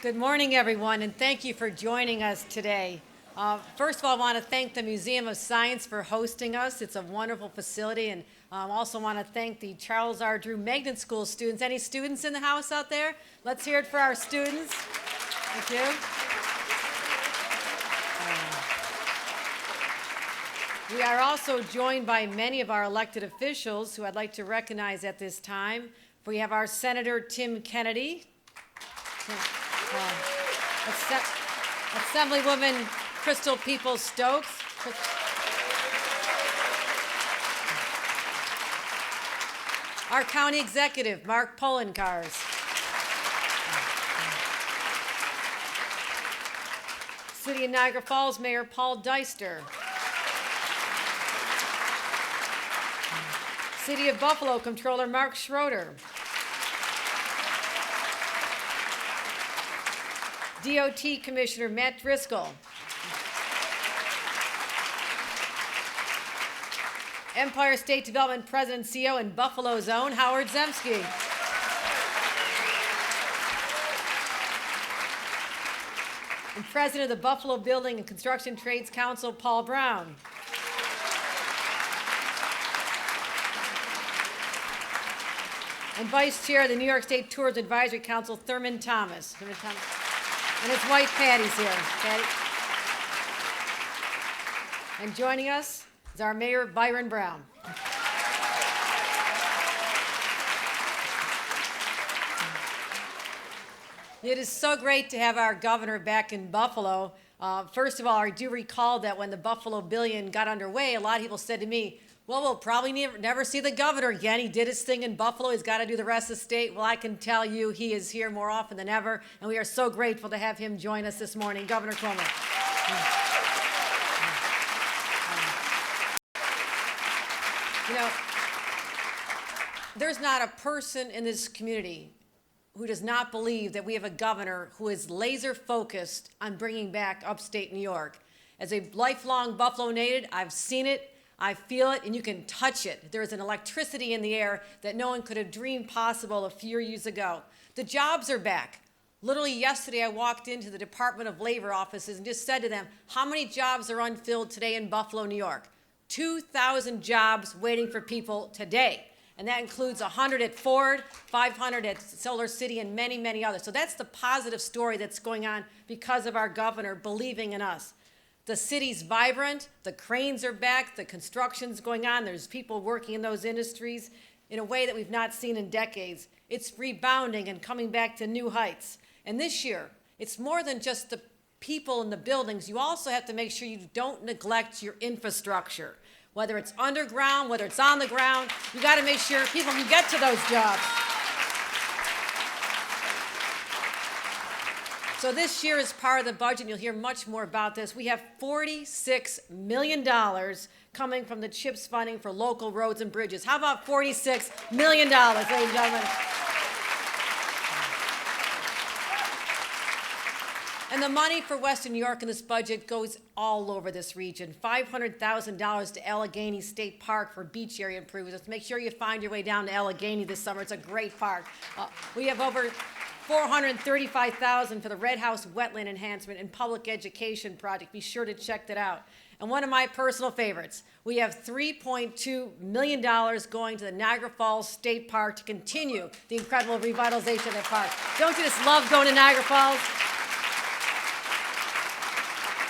Good morning, everyone, and thank you for joining us today. First of all, I want to thank the Museum of Science for hosting us. It's a wonderful facility, and also want to thank the Charles R. Drew Magnet School students. Any students in the house out there? Let's hear it for our students. Thank you. We are also joined by many of our elected officials who I'd like to recognize at this time. We have our Senator Tim Kennedy, Assemblywoman Crystal Peoples-Stokes, our County Executive, Mark Polenkars, City of Niagara Falls Mayor Paul Deister, City of Buffalo Comptroller Mark Schroeder, DOT Commissioner Matt Driscoll, Empire State Development President and CEO in Buffalo Zone, Howard Zemsky, and President of the Buffalo Building and Construction Trades Council, Paul Brown. And Vice Chair of the New York State Tourism Advisory Council, Thurman Thomas. And his wife, Patty's here. Patty. And joining us is our Mayor, Byron Brown. It is so great to have our governor back in Buffalo. First of all, I do recall that when the Buffalo Billion got underway, a lot of people said to me, well, we'll probably never see the governor again. He did his thing in Buffalo. He's got to do the rest of the state. Well, I can tell you he is here more often than ever, and we are so grateful to have him join us this morning. Governor Cuomo. You know, there's not a person in this community who does not believe that we have a governor who is laser focused on bringing back upstate New York. As a lifelong Buffalo native, I've seen it. I feel it, and you can touch it. There is an electricity in the air that no one could have dreamed possible a few years ago. The jobs are back. Literally yesterday, I walked into the Department of Labor offices and just said to them, how many jobs are unfilled today in Buffalo, New York? 2,000 jobs waiting for people today. And that includes 100 at Ford, 500 at Solar City, and many, many others. So that's the positive story that's going on because of our governor believing in us. The city's vibrant, the cranes are back, the construction's going on, there's people working in those industries in a way that we've not seen in decades. It's rebounding and coming back to new heights. And this year, it's more than just the people in the buildings. You also have to make sure you don't neglect your infrastructure. Whether it's underground, whether it's on the ground, you gotta make sure people can get to those jobs. So this year, as part of the budget, and you'll hear much more about this, we have $46 million coming from the CHIPS funding for local roads and bridges. How about $46 million, ladies and gentlemen? And the money for Western New York in this budget goes all over this region. $500,000 to Allegheny State Park for beach area improvements. Make sure you find your way down to Allegheny this summer. It's a great park. We have over $435,000 for the Red House Wetland Enhancement and Public Education Project. Be sure to check that out. And one of my personal favorites, we have $3.2 million going to the Niagara Falls State Park to continue the incredible revitalization of that park. Don't you just love going to Niagara Falls?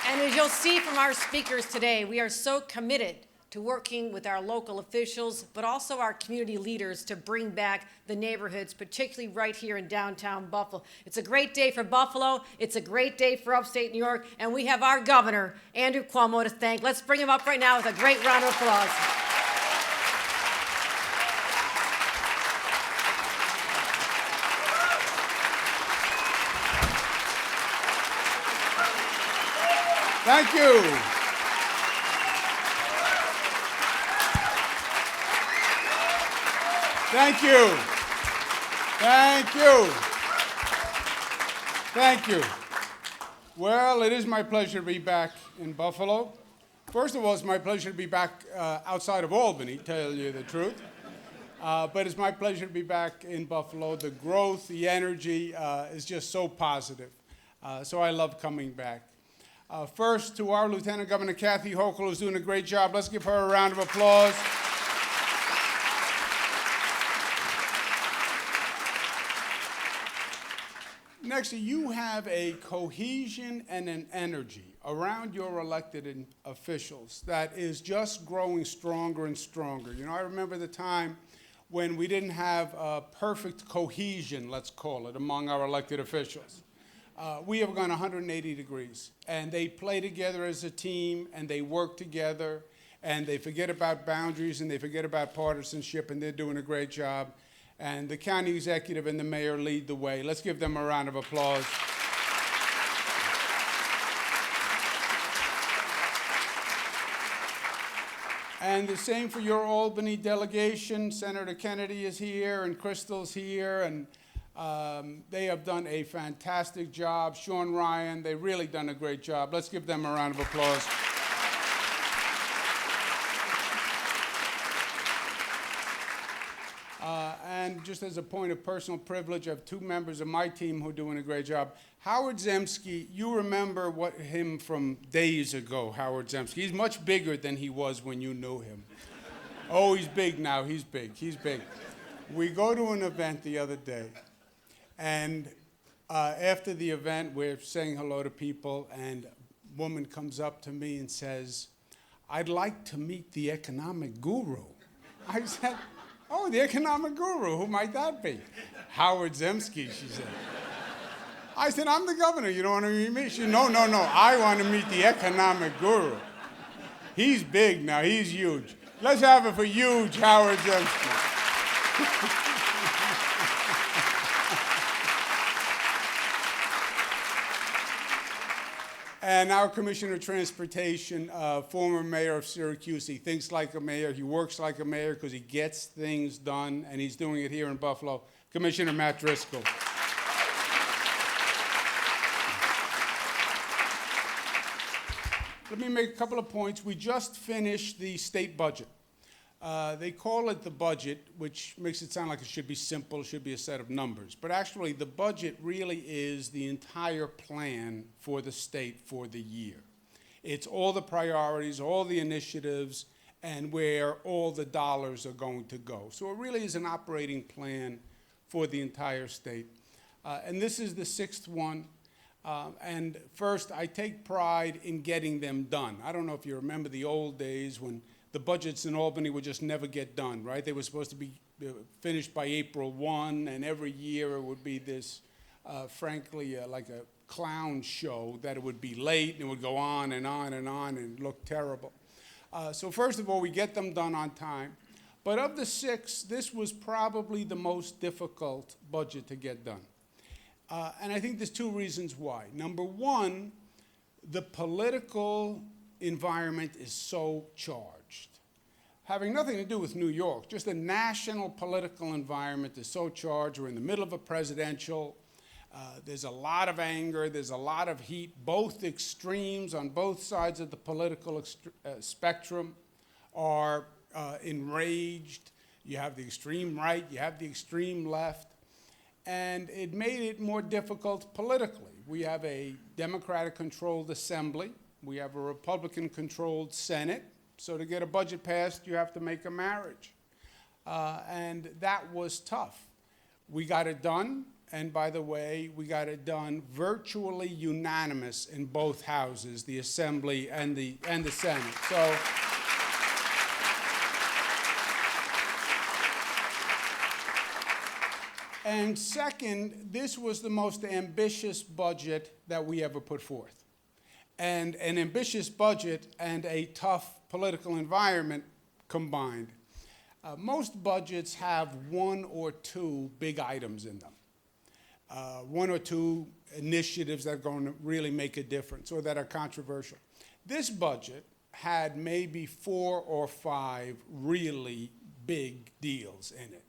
And as you'll see from our speakers today, we are so committed to working with our local officials, but also our community leaders to bring back the neighborhoods, particularly right here in downtown Buffalo. It's a great day for Buffalo. It's a great day for upstate New York. And we have our governor, Andrew Cuomo, to thank. Let's bring him up right now with a great round of applause. Thank you. Thank you. Thank you. Thank you. Well, it is my pleasure to be back in Buffalo. First of all, it's my pleasure to be back outside of Albany, to tell you the truth. But it's my pleasure to be back in Buffalo. The growth, the energy is just so positive. So I love coming back. First, to our Lieutenant Governor Kathy Hochul, who's doing a great job. Let's give her a round of applause. Next, you have a cohesion and an energy around your elected officials that is just growing stronger and stronger. You know, I remember the time when we didn't have perfect cohesion, let's call it, among our elected officials. We have gone 180 degrees, and they play together as a team, and they work together, and they forget about boundaries, and they forget about partisanship, and they're doing a great job. And the county executive and the mayor lead the way. Let's give them a round of applause. And the same for your Albany delegation. Senator Kennedy is here, and Crystal's here, and they have done a fantastic job. Sean Ryan, they've really done a great job. Let's give them a round of applause. And just as a point of personal privilege, I have two members of my team who are doing a great job. Howard Zemsky, you remember him from days ago, Howard Zemsky. He's much bigger than he was when you knew him. Oh, he's big now. He's big. He's big. We go to an event the other day, and after the event, we're saying hello to people, and a woman comes up to me and says, "I'd like to meet the economic guru." I said, "Oh, the economic guru, who might that be?" "Howard Zemsky," she said. I said, "I'm the governor, you don't want to meet me?" She said, no, I want to meet the economic guru. He's big now, he's huge. Let's have it for huge Howard Zemsky. And our Commissioner of Transportation, former mayor of Syracuse, he thinks like a mayor, he works like a mayor because he gets things done, and he's doing it here in Buffalo, Commissioner Matt Driscoll. Let me make a couple of points. We just finished the state budget. They call it the budget, which makes it sound like it should be simple, it should be a set of numbers. But actually, the budget really is the entire plan for the state for the year. It's all the priorities, all the initiatives, and where all the dollars are going to go. So it really is an operating plan for the entire state. And this is the sixth one. And first, I take pride in getting them done. I don't know if you remember the old days when the budgets in Albany would just never get done, right? They were supposed to be finished by April 1, and every year it would be this, frankly, like a clown show, that it would be late, and it would go on and on and on, and look terrible. So first of all, we get them done on time. But of the six, this was probably the most difficult budget to get done. And I think there's two reasons why. Number one, the political environment is so charged. Having nothing to do with New York, just the national political environment is so charged. We're in the middle of a presidential. There's a lot of anger. There's a lot of heat. Both extremes on both sides of the political spectrum are enraged. You have the extreme right. You have the extreme left. And it made it more difficult politically. We have a Democratic-controlled assembly. We have a Republican-controlled Senate. So to get a budget passed, you have to make a marriage. And that was tough. We got it done. And by the way, we got it done virtually unanimous in both houses, the Assembly and the Senate. So. And second, this was the most ambitious budget that we ever put forth. And an ambitious budget and a tough political environment combined. Most budgets have one or two big items in them. One or two initiatives that are going to really make a difference or that are controversial. This budget had maybe 4 or 5 really big deals in it.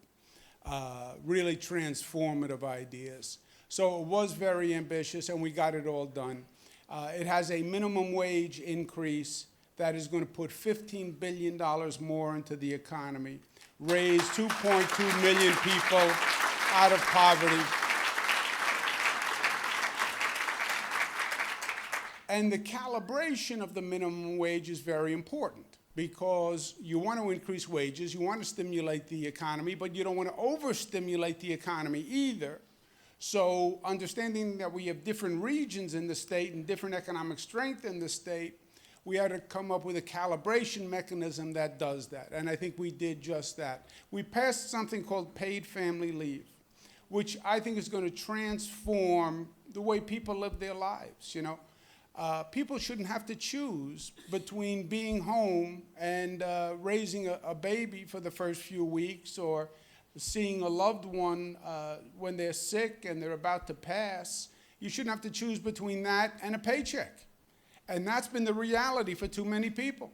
Really transformative ideas. So it was very ambitious, and we got it all done. It has a minimum wage increase that is going to put $15 billion more into the economy, raise 2.2 million people out of poverty. And the calibration of the minimum wage is very important because you want to increase wages, you want to stimulate the economy, but you don't want to overstimulate the economy either. So understanding that we have different regions in the state and different economic strength in the state, we had to come up with a calibration mechanism that does that. And I think we did just that. We passed something called paid family leave, which I think is going to transform the way people live their lives, you know. People shouldn't have to choose between being home and raising a baby for the first few weeks or seeing a loved one when they're sick and they're about to pass. You shouldn't have to choose between that and a paycheck. And that's been the reality for too many people.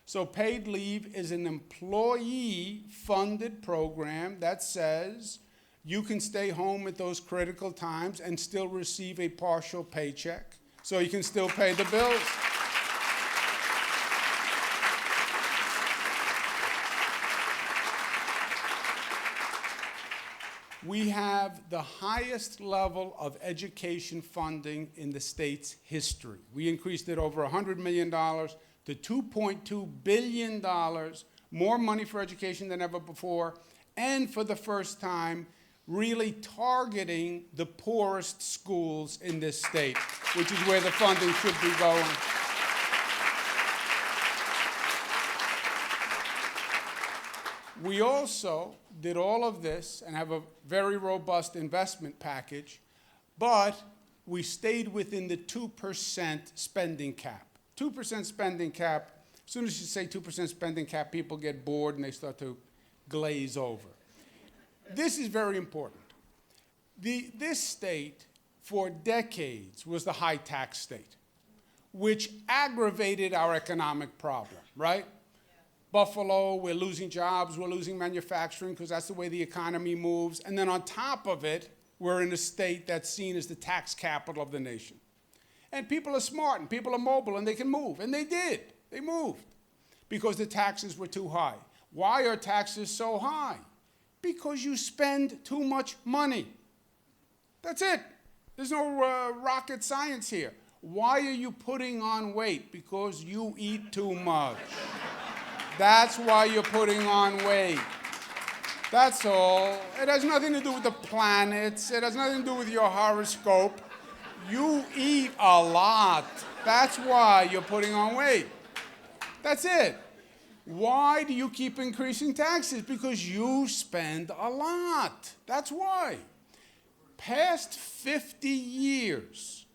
So paid leave is an employee-funded program that says you can stay home at those critical times and still receive a partial paycheck, so you can still pay the bills. We have the highest level of education funding in the state's history. We increased it over $100 million to $2.2 billion, more money for education than ever before, and for the first time, really targeting the poorest schools in this state, which is where the funding should be going. We also did all of this and have a very robust investment package, but we stayed within the 2% spending cap. 2% spending cap, as soon as you say 2% spending cap, people get bored and they start to glaze over. This is very important. This state, for decades, was the high tax state, which aggravated our economic problem, right? Buffalo, we're losing jobs, we're losing manufacturing because that's the way the economy moves. And then on top of it, we're in a state that's seen as the tax capital of the nation. And people are smart and people are mobile and they can move. And they did. They moved because the taxes were too high. Why are taxes so high? Because you spend too much money. That's it. There's no rocket science here. Why are you putting on weight? Because you eat too much. That's why you're putting on weight. That's all. It has nothing to do with the planets. It has nothing to do with your horoscope. You eat a lot. That's why you're putting on weight. That's it. Why do you keep increasing taxes? Because you spend a lot. That's why. Past 50 years,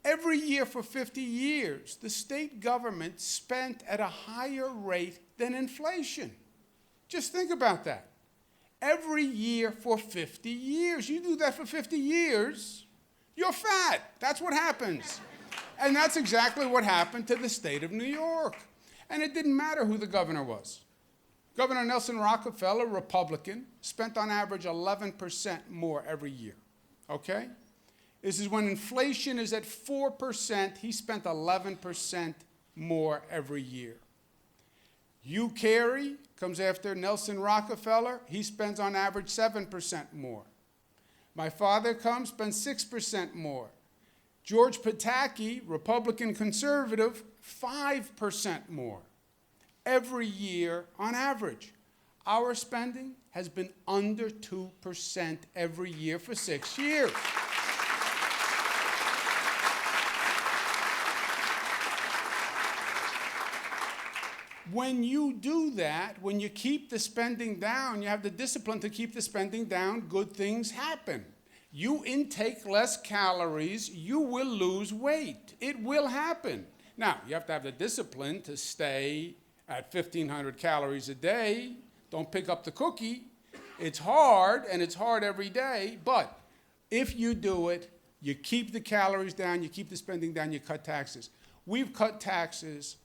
every year for 50 years, the state government spent at a higher rate than inflation. Just think about that. Every year for 50 years. You do that for 50 years, you're fat. That's what happens. And that's exactly what happened to the state of New York. And it didn't matter who the governor was. Governor Nelson Rockefeller, Republican, spent on average 11% more every year. Okay? This is when inflation is at 4%, he spent 11% more every year. Hugh Carey comes after Nelson Rockefeller, he spends on average 7% more. My father comes, spends 6% more. George Pataki, Republican conservative, 5% more every year on average. Our spending has been under 2% every year for 6 years. When you do that, when you keep the spending down, you have the discipline to keep the spending down, good things happen. You intake less calories, you will lose weight. It will happen. Now, you have to have the discipline to stay at 1,500 calories a day. Don't pick up the cookie. It's hard, and it's hard every day, but if you do it, you keep the calories down, you keep the spending down, you cut taxes. We've cut taxes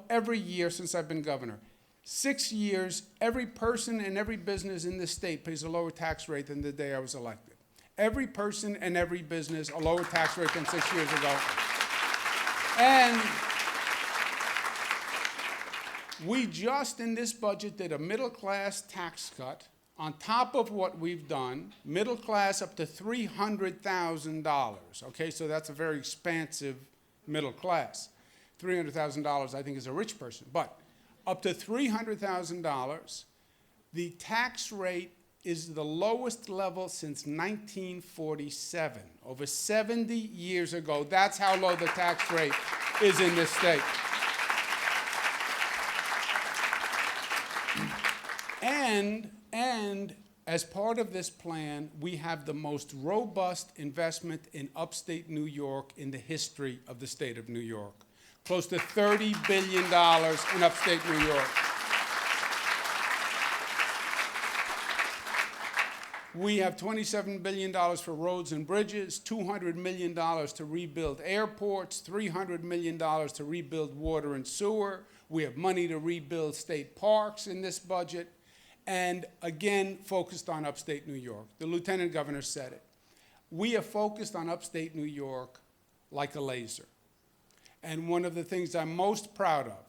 every year since I've been governor. 6 years, every person and every business in this state pays a lower tax rate than the day I was elected. Every person and every business, a lower tax rate than 6 years ago. And we just in this budget did a middle-class tax cut on top of what we've done, middle class up to $300,000. Okay, so that's a very expansive middle class. $300,000, I think, is a rich person. But up to $300,000, the tax rate is the lowest level since 1947. Over 70 years ago, that's how low the tax rate is in this state. And as part of this plan, we have the most robust investment in upstate New York in the history of the state of New York. Close to $30 billion in upstate New York. We have $27 billion for roads and bridges, $200 million to rebuild airports, $300 million to rebuild water and sewer. We have money to rebuild state parks in this budget. And again, focused on upstate New York. The lieutenant governor said it. We are focused on upstate New York like a laser. And one of the things I'm most proud of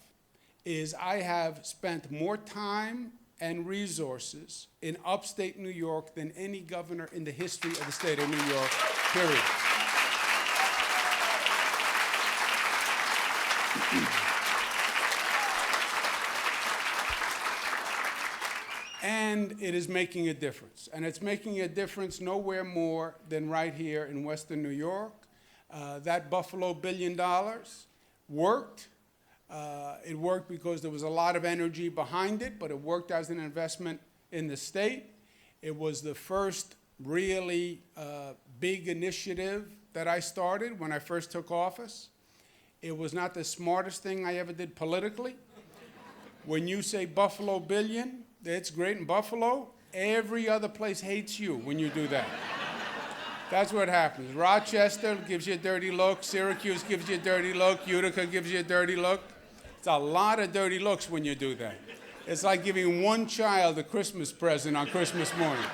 is I have spent more time and resources in upstate New York than any governor in the history of the state of New York, period. And it is making a difference. And it's making a difference nowhere more than right here in Western New York. That Buffalo $1 billion worked. It worked because there was a lot of energy behind it, but it worked as an investment in the state. It was the first really big initiative that I started when I first took office. It was not the smartest thing I ever did politically. When you say Buffalo billion, it's great in Buffalo. Every other place hates you when you do that. That's what happens. Rochester gives you a dirty look. Syracuse gives you a dirty look. Utica gives you a dirty look. It's a lot of dirty looks when you do that. It's like giving one child a Christmas present on Christmas morning.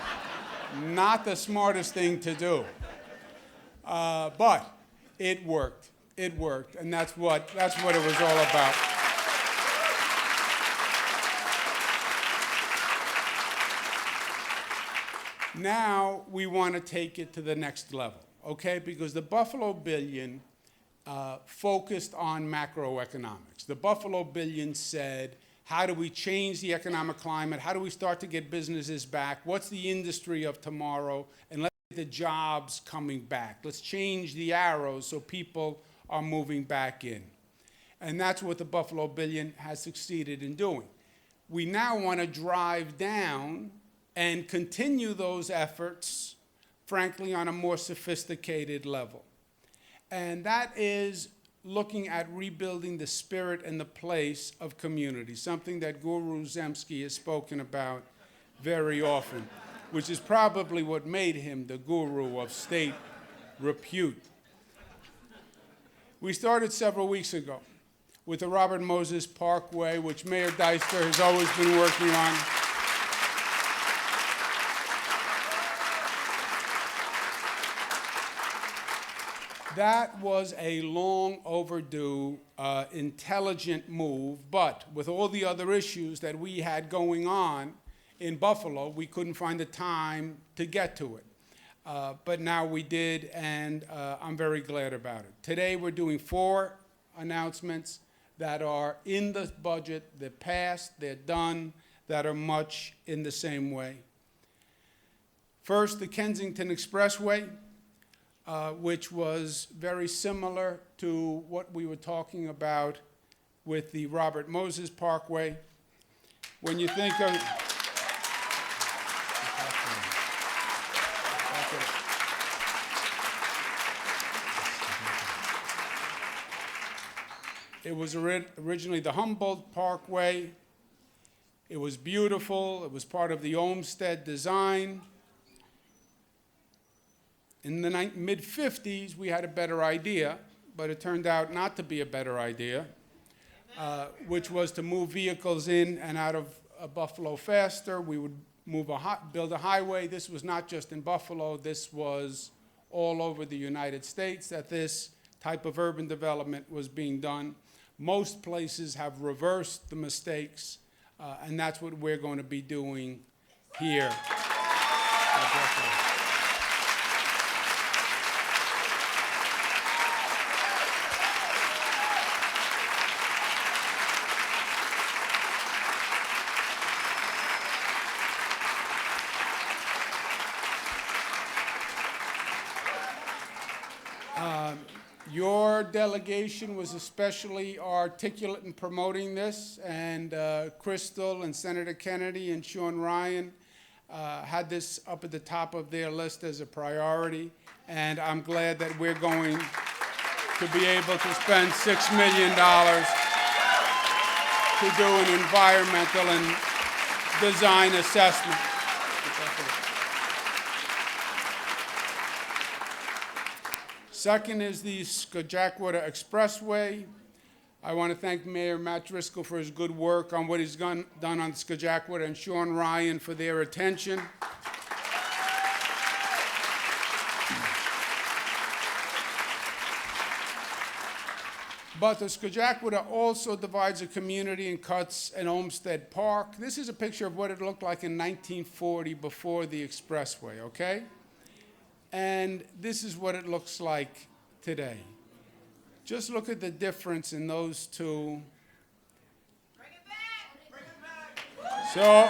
Not the smartest thing to do. But it worked. It worked. And that's what it was all about. Now we want to take it to the next level, okay? Because the Buffalo billion focused on macroeconomics. The Buffalo billion said, how do we change the economic climate? How do we start to get businesses back? What's the industry of tomorrow? And let's get the jobs coming back. Let's change the arrows so people are moving back in. And that's what the Buffalo billion has succeeded in doing. We now want to drive down and continue those efforts, frankly, on a more sophisticated level. And that is looking at rebuilding the spirit and the place of community, something that Guru Zemsky has spoken about very often, which is probably what made him the guru of state repute. We started several weeks ago with the Robert Moses Parkway, which Mayor Deister has always been working on. That was a long overdue, intelligent move, but with all the other issues that we had going on in Buffalo, we couldn't find the time to get to it. But now we did, and I'm very glad about it. Today we're doing 4 announcements that are in the budget. They're passed, they're done, that are much in the same way. First, the Kensington Expressway, which was very similar to what we were talking about with the Robert Moses Parkway. When you think of... It was originally the Humboldt Parkway. It was beautiful. It was part of the Olmsted design. In the mid-50s, we had a better idea, but it turned out not to be a better idea, which was to move vehicles in and out of Buffalo faster. We would build a highway. This was not just in Buffalo. This was all over the United States that this type of urban development was being done. Most places have reversed the mistakes, and that's what we're going to be doing here. God bless you. Your delegation was especially articulate in promoting this, and Crystal and Senator Kennedy and Sean Ryan had this up at the top of their list as a priority, and I'm glad that we're going to be able to spend $6 million to do an environmental and design assessment. Second is the Scottsdale Expressway. I want to thank Mayor Matt Driscoll for his good work on what he's done on Scottsdale and Sean Ryan for their attention. But the Scottsdale also divides a community and cuts an Olmsted Park. This is a picture of what it looked like in 1940 before the expressway, okay? And this is what it looks like today. Just look at the difference in those two. Bring it back! Bring it back! So,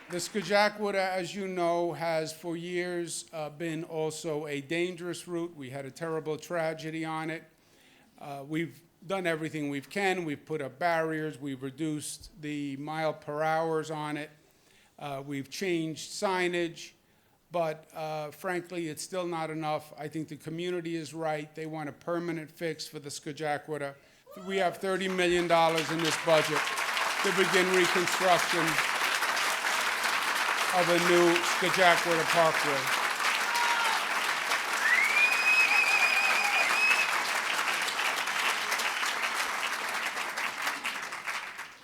the Scottsdale, as you know, has for years been also a dangerous route. We had a terrible tragedy on it. We've done everything we can. We've put up barriers. We've reduced the mile per hours on it. We've changed signage, but frankly, it's still not enough. I think the community is right. They want a permanent fix for the Scottsdale. We have $30 million in this budget to begin reconstruction of a new Scottsdale Parkway.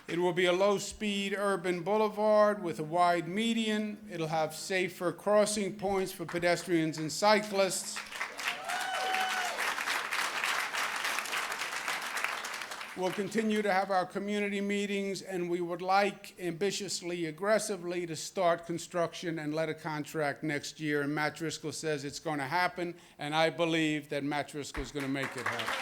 It will be a low-speed urban boulevard with a wide median. It'll have safer crossing points for pedestrians and cyclists. We'll continue to have our community meetings, and we would like ambitiously, aggressively to start construction and let a contract next year. And Matt Driscoll says it's going to happen, and I believe that Matt Driscoll is going to make it happen.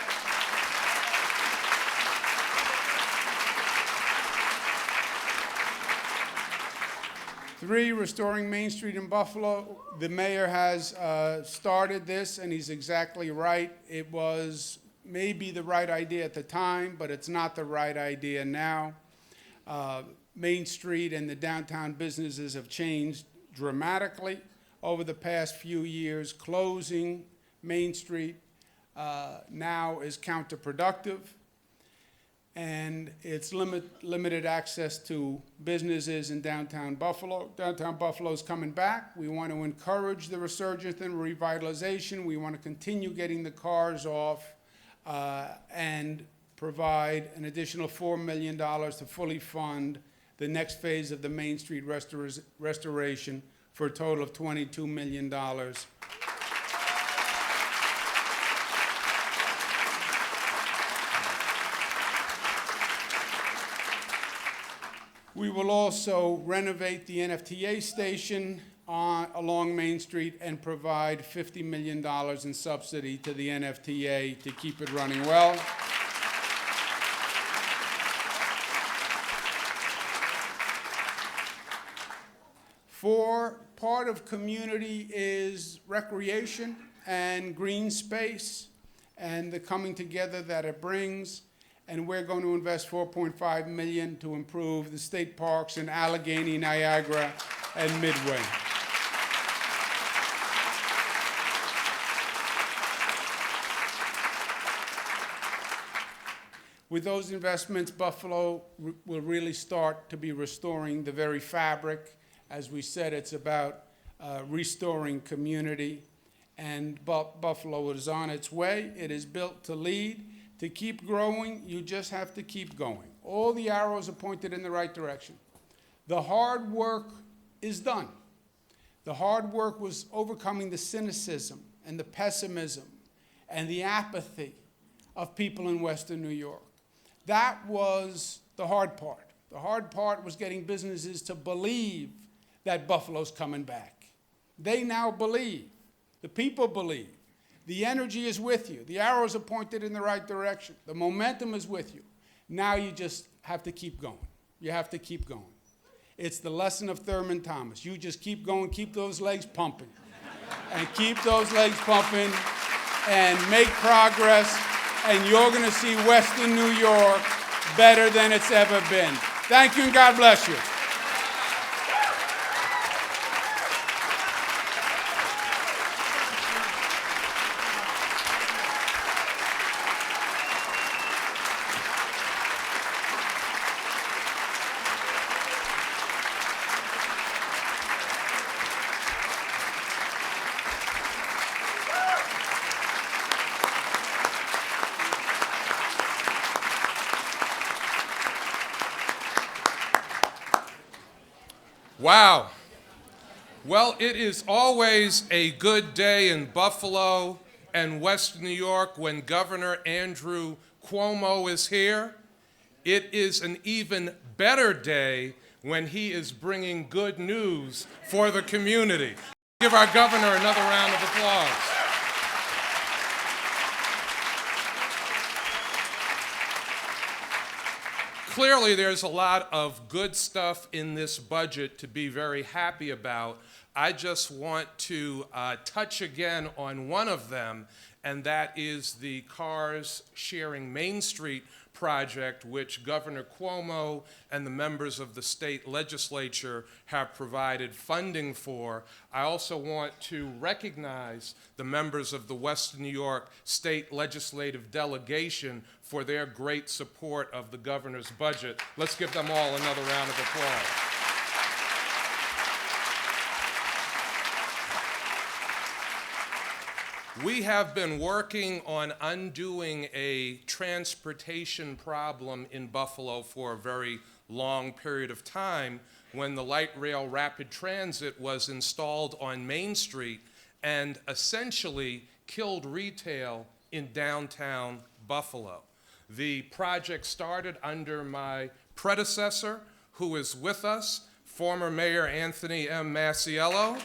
Three, restoring Main Street in Buffalo. The mayor has started this, and he's exactly right. It was maybe the right idea at the time, but it's not the right idea now. Main Street and the downtown businesses have changed dramatically over the past few years. Closing Main Street now is counterproductive, and it's limited access to businesses in downtown Buffalo. Downtown Buffalo is coming back. We want to encourage the resurgence and revitalization. We want to continue getting the cars off and provide an additional $4 million to fully fund the next phase of the Main Street restoration for a total of $22 million. We will also renovate the NFTA station along Main Street and provide $50 million in subsidy to the NFTA to keep it running well. Four, part of community is recreation and green space and the coming together that it brings. And we're going to invest $4.5 million to improve the state parks in Allegheny, Niagara, and Midway. With those investments, Buffalo will really start to be restoring the very fabric. As we said, it's about restoring community, and Buffalo is on its way. It is built to lead. To keep growing, you just have to keep going. All the arrows are pointed in the right direction. The hard work is done. The hard work was overcoming the cynicism and the pessimism and the apathy of people in Western New York. That was the hard part. The hard part was getting businesses to believe that Buffalo's coming back. They now believe. The people believe. The energy is with you. The arrows are pointed in the right direction. The momentum is with you. Now you just have to keep going. You have to keep going. It's the lesson of Thurman Thomas. You just keep going, keep those legs pumping. And keep those legs pumping and make progress, and you're going to see Western New York better than it's ever been. Thank you, and God bless you. Wow. Well, it is always a good day in Buffalo and Western New York when Governor Andrew Cuomo is here. It is an even better day when he is bringing good news for the community. Give our governor another round of applause. Clearly, there's a lot of good stuff in this budget to be very happy about. I just want to touch again on one of them, and that is the Cars Sharing Main Street project, which Governor Cuomo and the members of the state legislature have provided funding for. I also want to recognize the members of the Western New York State Legislative Delegation for their great support of the governor's budget. Let's give them all another round of applause. We have been working on undoing a transportation problem in Buffalo for a very long period of time when the light rail rapid transit was installed on Main Street and essentially killed retail in downtown Buffalo. The project started under my predecessor, who is with us, former Mayor Anthony M. Masiello.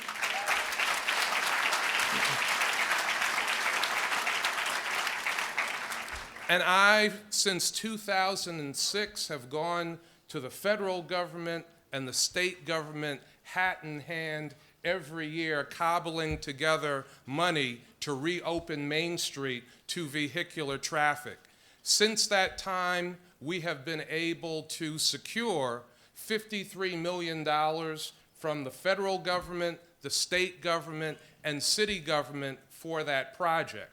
And I, since 2006, have gone to the federal government and the state government hat in hand every year, cobbling together money to reopen Main Street to vehicular traffic. Since that time, we have been able to secure $53 million from the federal government, the state government, and city government for that project.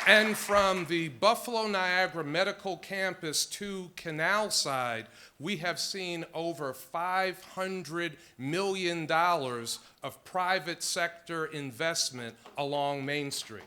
And from the Buffalo Niagara Medical Campus to Canal Side, we have seen over $500 million of private sector investment along Main Street.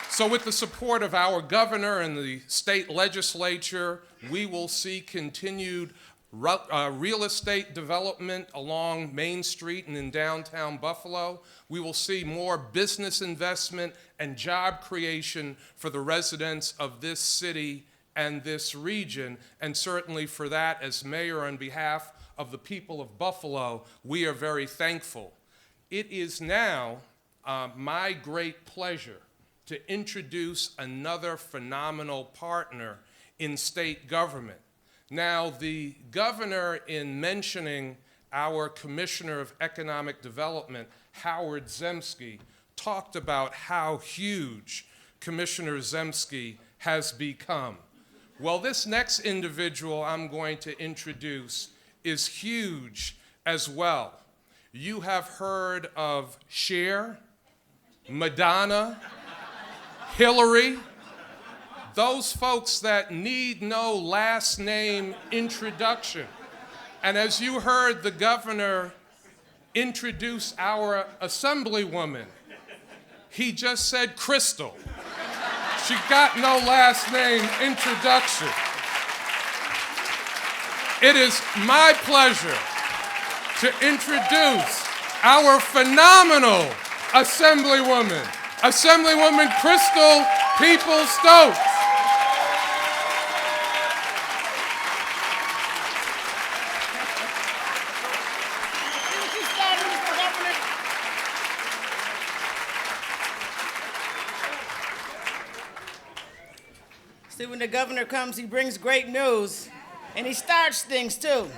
So with the support of our governor and the state legislature, we will see continued real estate development along Main Street and in downtown Buffalo. We will see more business investment and job creation for the residents of this city and this region. And certainly for that, as mayor, on behalf of the people of Buffalo, we are very thankful. It is now my great pleasure to introduce another phenomenal partner in state government. Now, the governor, in mentioning our Commissioner of Economic Development, Howard Zemsky, talked about how huge Commissioner Zemsky has become. Well, this next individual I'm going to introduce is huge as well. You have heard of Cher, Madonna, Hillary, those folks that need no last name introduction. And as you heard the governor introduce our assemblywoman, he just said Crystal. She got no last name introduction. It is my pleasure to introduce our phenomenal Assemblywoman Crystal Peoples-Stokes. See, when the governor comes, he brings great news, and he starts things too.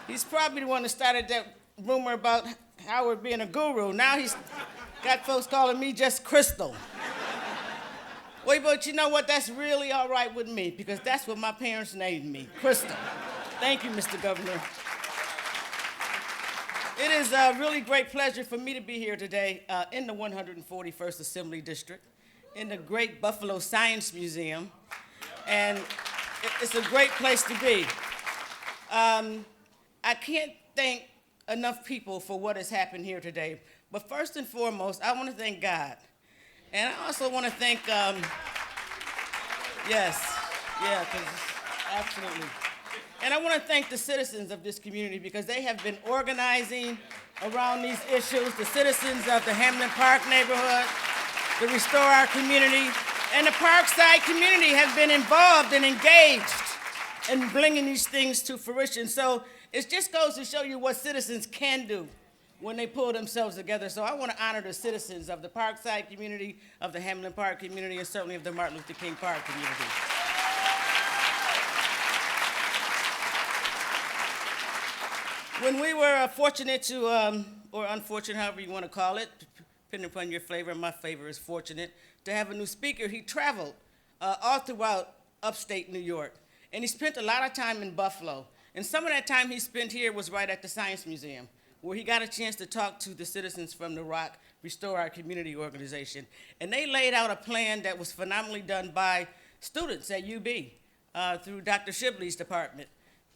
He's probably the one that started that rumor about Howard being a guru. Now he's got folks calling me just Crystal. Wait, but you know what? That's really all right with me, because that's what my parents named me, Crystal. Thank you, Mr. Governor. It is a really great pleasure for me to be here today in the 141st Assembly District, in the great Buffalo Science Museum, and it's a great place to be. I can't thank enough people for what has happened here today, but first and foremost, I want to thank God. And I also want to thank, absolutely. And I want to thank the citizens of this community, because they have been organizing around these issues, the citizens of the Hamlin Park neighborhood, to restore our community, and the Parkside community have been involved and engaged in bringing these things to fruition. So it just goes to show you what citizens can do when they pull themselves together. So I want to honor the citizens of the Parkside community, of the Hamlin Park community, and certainly of the Martin Luther King Park community. When we were fortunate to, or unfortunate, however you want to call it, depending upon your flavor, my favor is fortunate, to have a new speaker, he traveled all throughout upstate New York. And he spent a lot of time in Buffalo. And some of that time he spent here was right at the Science Museum, where he got a chance to talk to the citizens from the ROC, Restore Our Community organization. And they laid out a plan that was phenomenally done by students at UB through Dr. Shibley's department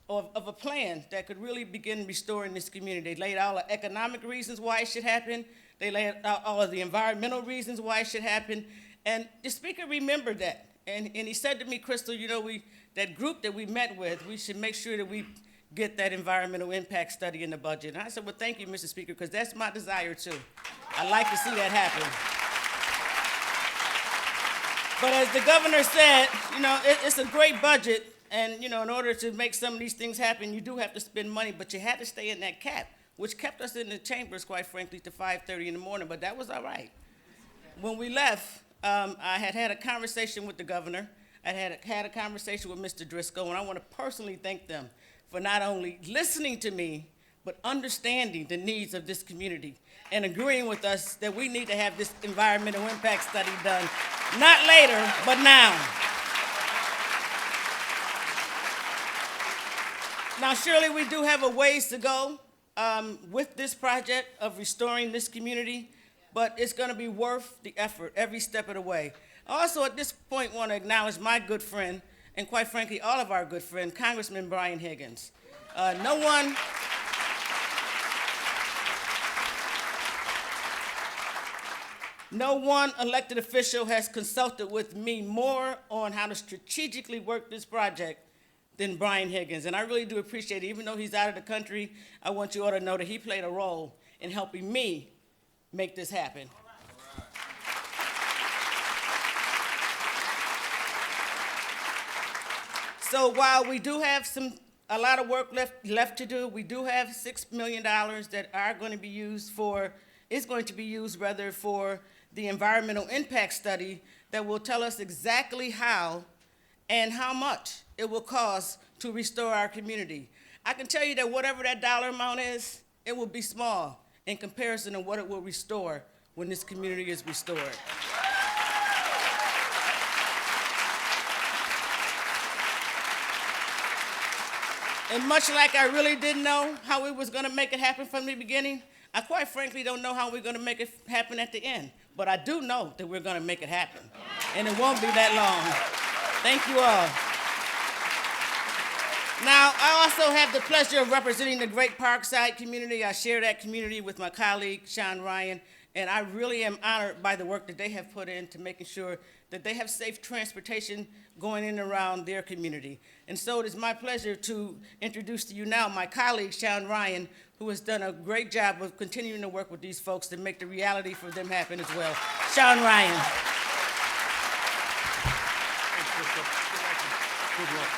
of a plan that could really begin restoring this community. They laid out all the economic reasons why it should happen. They laid out all of the environmental reasons why it should happen. And the speaker remembered that. And he said to me, Crystal, you know, that group that we met with, we should make sure that we get that environmental impact study in the budget. And I said, well, thank you, Mr. Speaker, because that's my desire, too. I'd like to see that happen. But as the governor said, you know, it's a great budget, and, you know, in order to make some of these things happen, you do have to spend money, but you had to stay in that cap, which kept us in the chambers, quite frankly, to 5:30 in the morning, but that was all right. When we left, I had a conversation with the governor. I had a conversation with Mr. Driscoll, and I want to personally thank them for not only listening to me, but understanding the needs of this community and agreeing with us that we need to have this environmental impact study done, not later, but now. Now, surely we do have a ways to go with this project of restoring this community, but it's going to be worth the effort every step of the way. I also, at this point, want to acknowledge my good friend, and quite frankly, all of our good friends, Congressman Brian Higgins. No one elected official has consulted with me more on how to strategically work this project than Brian Higgins, and I really do appreciate it. Even though he's out of the country, I want you all to know that he played a role in helping me make this happen. So while we do have a lot of work left to do, we do have $6 million that are going to be used for the environmental impact study that will tell us exactly how and how much it will cost to restore our community. I can tell you that whatever that dollar amount is, it will be small in comparison to what it will restore when this community is restored. And much like I really didn't know how we was gonna make it happen from the beginning, I quite frankly don't know how we're gonna make it happen at the end. But I do know that we're gonna make it happen. And it won't be that long. Thank you all. Now, I also have the pleasure of representing the great Parkside community. I share that community with my colleague, Sean Ryan, And I really am honored by the work that they have put into making sure that they have safe transportation going in and around their community. And so it is my pleasure to introduce to you now my colleague, Sean Ryan, who has done a great job of continuing to work with these folks to make the reality for them happen as well. Sean Ryan. Good luck.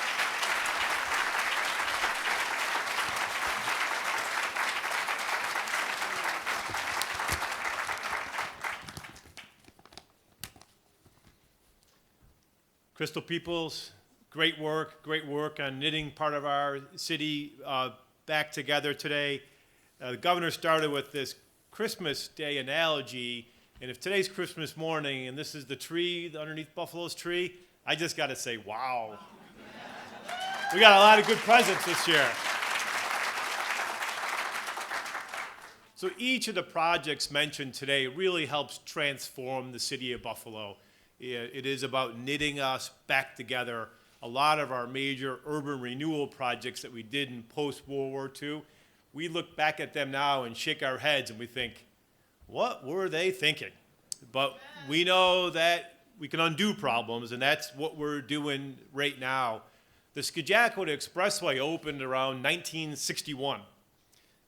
Crystal Peoples, great work on knitting part of our city back together today. The governor started with this Christmas Day analogy, and if today's Christmas morning and this is the tree underneath Buffalo's tree, I just got to say, wow. We got a lot of good presents this year. So each of the projects mentioned today really helps transform the city of Buffalo. It is about knitting us back together. A lot of our major urban renewal projects that we did in post-World War II, we look back at them now and shake our heads and we think, what were they thinking? But we know that we can undo problems, and that's what we're doing right now. The Scajaquada Expressway opened around 1961.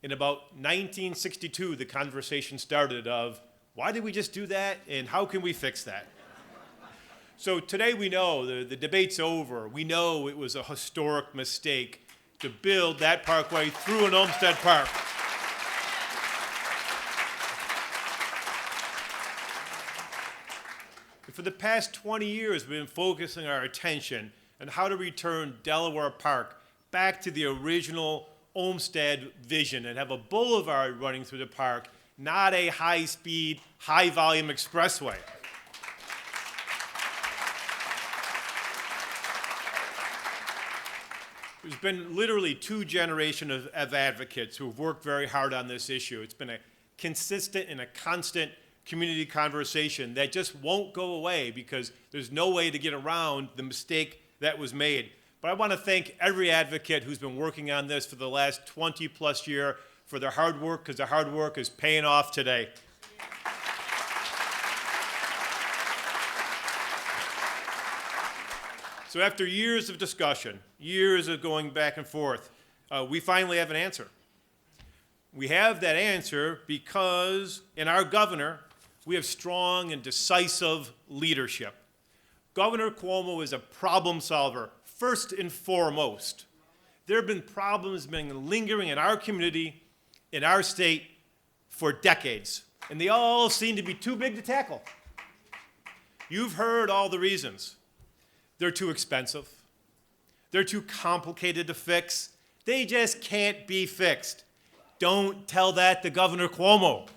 In about 1962, the conversation started of, why did we just do that, and how can we fix that? So today we know the debate's over. We know it was a historic mistake to build that parkway through an Olmsted Park. For the past 20 years, we've been focusing our attention on how to return Delaware Park back to the original Olmsted vision and have a boulevard running through the park, not a high-speed, high-volume expressway. There's been literally 2 generations of advocates who have worked very hard on this issue. It's been a consistent and a constant community conversation that just won't go away because there's no way to get around the mistake that was made. But I want to thank every advocate who's been working on this for the last 20-plus years for their hard work, because their hard work is paying off today. So after years of discussion, years of going back and forth, we finally have an answer. We have that answer because in our governor, we have strong and decisive leadership. Governor Cuomo is a problem solver, first and foremost. There have been problems been lingering in our community, in our state, for decades, and they all seem to be too big to tackle. You've heard all the reasons. They're too expensive. They're too complicated to fix. They just can't be fixed. Don't tell that to Governor Cuomo.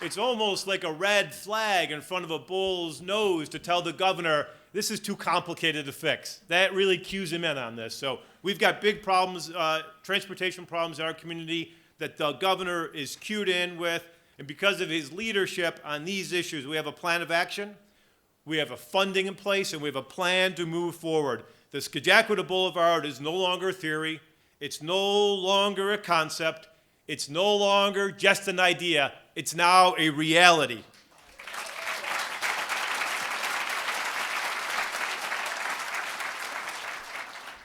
It's almost like a red flag in front of a bull's nose to tell the governor, this is too complicated to fix. That really cues him in on this. So we've got big problems, transportation problems in our community that the governor is cued in with. And because of his leadership on these issues, we have a plan of action, we have a funding in place, and we have a plan to move forward. The Scajaquada Boulevard is no longer a theory. It's no longer a concept. It's no longer just an idea. It's now a reality.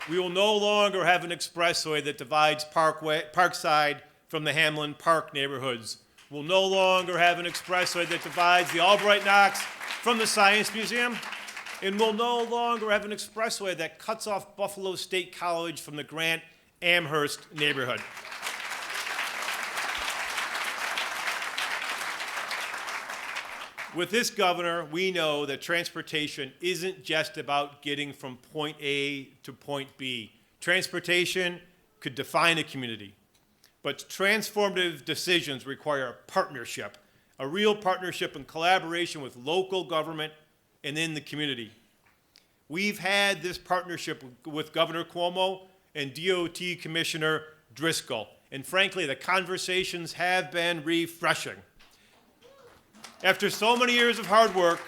We will no longer have an expressway that divides Parkside from the Hamlin Park neighborhoods. We'll no longer have an expressway that divides the Albright Knox from the Science Museum. And we'll no longer have an expressway that cuts off Buffalo State College from the Grant Amherst neighborhood. With this governor, we know that transportation isn't just about getting from point A to point B. Transportation could define a community, but transformative decisions require a partnership, a real partnership and collaboration with local government and in the community. We've had this partnership with Governor Cuomo and DOT Commissioner Driscoll, and frankly, the conversations have been refreshing. After so many years of hard work,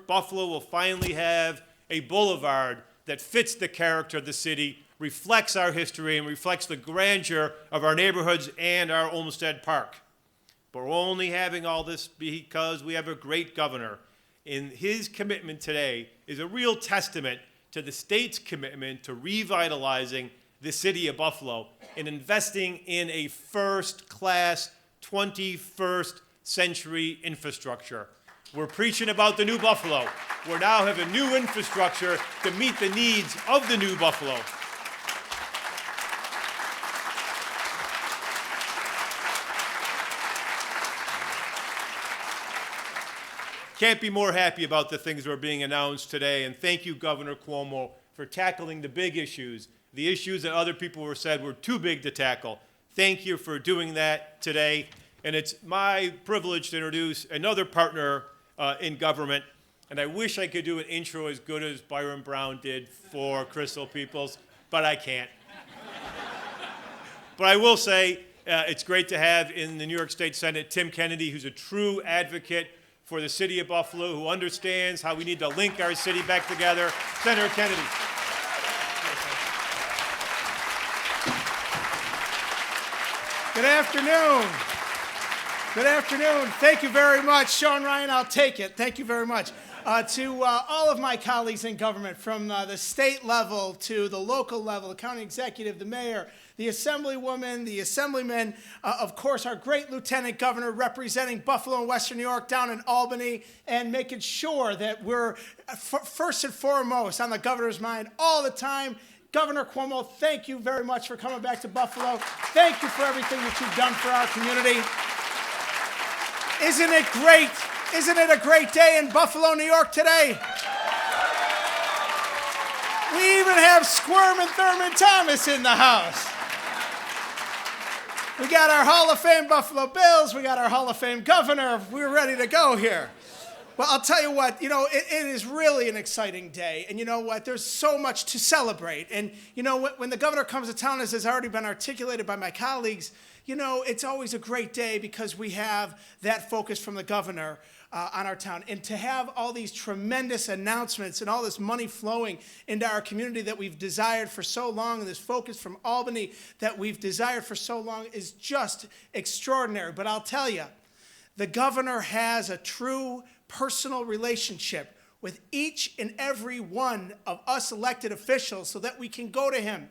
Buffalo will finally have a boulevard that fits the character of the city, reflects our history, and reflects the grandeur of our neighborhoods and our Olmsted Park. But we're only having all this because we have a great governor. And his commitment today is a real testament to the state's commitment to revitalizing the city of Buffalo and investing in a first-class 21st century infrastructure. We're preaching about the new Buffalo. We now have a new infrastructure to meet the needs of the new Buffalo. Can't be more happy about the things that are being announced today, and thank you, Governor Cuomo, for tackling the big issues, the issues that other people were said were too big to tackle. Thank you for doing that today, and it's my privilege to introduce another partner in government, and I wish I could do an intro as good as Byron Brown did for Crystal Peoples, but I can't. But I will say it's great to have in the New York State Senate Tim Kennedy, who's a true advocate for the city of Buffalo, who understands how we need to link our city back together. Senator Kennedy. Good afternoon. Good afternoon. Thank you very much. Sean Ryan, I'll take it. Thank you very much. To all of my colleagues in government, from the state level to the local level, the county executive, the mayor, the assemblywoman, the assemblymen, of course, our great lieutenant governor representing Buffalo and Western New York down in Albany, and making sure that we're first and foremost on the governor's mind all the time. Governor Cuomo, thank you very much for coming back to Buffalo. Thank you for everything that you've done for our community. Isn't it great? Isn't it a great day in Buffalo, New York today? We even have Squirm and Thurman Thomas in the house. We got our Hall of Fame Buffalo Bills. We got our Hall of Fame governor. We're ready to go here. Well, I'll tell you what, it is really an exciting day. And you know what? There's so much to celebrate. And, when the governor comes to town, as has already been articulated by my colleagues, it's always a great day because we have that focus from the governor on our town. And to have all these tremendous announcements and all this money flowing into our community that we've desired for so long, and this focus from Albany that we've desired for so long, is just extraordinary. But I'll tell you, the governor has a true personal relationship with each and every one of us elected officials so that we can go to him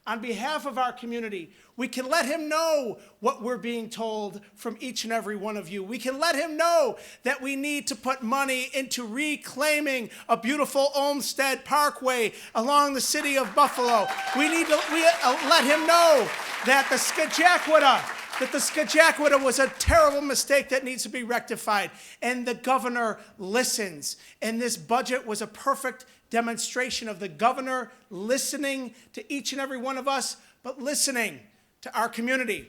on behalf of our community. We can let him know what we're being told from each and every one of you. We can let him know that we need to put money into reclaiming a beautiful Olmsted Parkway along the city of Buffalo. We need to let him know that the Skajakwita was a terrible mistake that needs to be rectified. And the governor listens. And this budget was a perfect demonstration of the governor listening to each and every one of us, but listening to our community,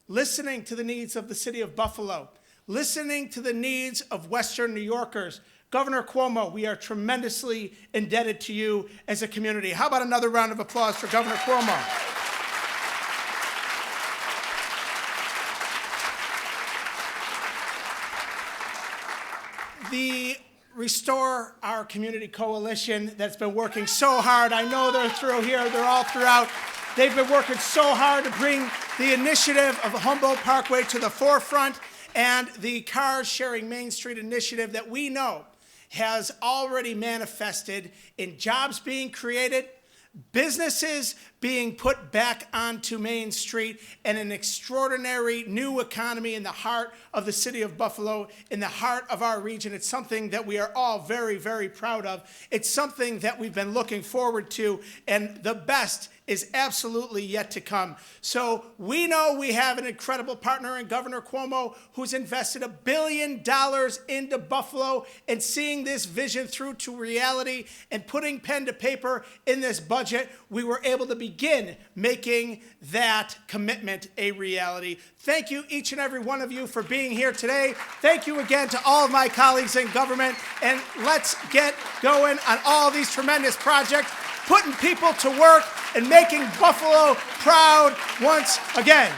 listening to the needs of the city of Buffalo, listening to the needs of Western New Yorkers. Governor Cuomo, we are tremendously indebted to you as a community. How about another round of applause for Governor Cuomo? The Restore Our Community Coalition that's been working so hard. I know they're through here. They're all throughout. They've been working so hard to bring the initiative of Humboldt Parkway to the forefront, and the Cars Sharing Main Street initiative that we know has already manifested in jobs being created, businesses being put back onto Main Street, and an extraordinary new economy in the heart of the city of Buffalo, in the heart of our region. It's something that we are all very, very proud of. It's something that we've been looking forward to, and the best is absolutely yet to come. So we know we have an incredible partner in Governor Cuomo, who's invested $1 billion into Buffalo and seeing this vision through to reality and putting pen to paper in this budget. We were able to begin making that commitment a reality. Thank you, each and every one of you, for being here today. Thank you again to all of my colleagues in government, and let's get going on all these tremendous projects, putting people to work and making Buffalo proud once again.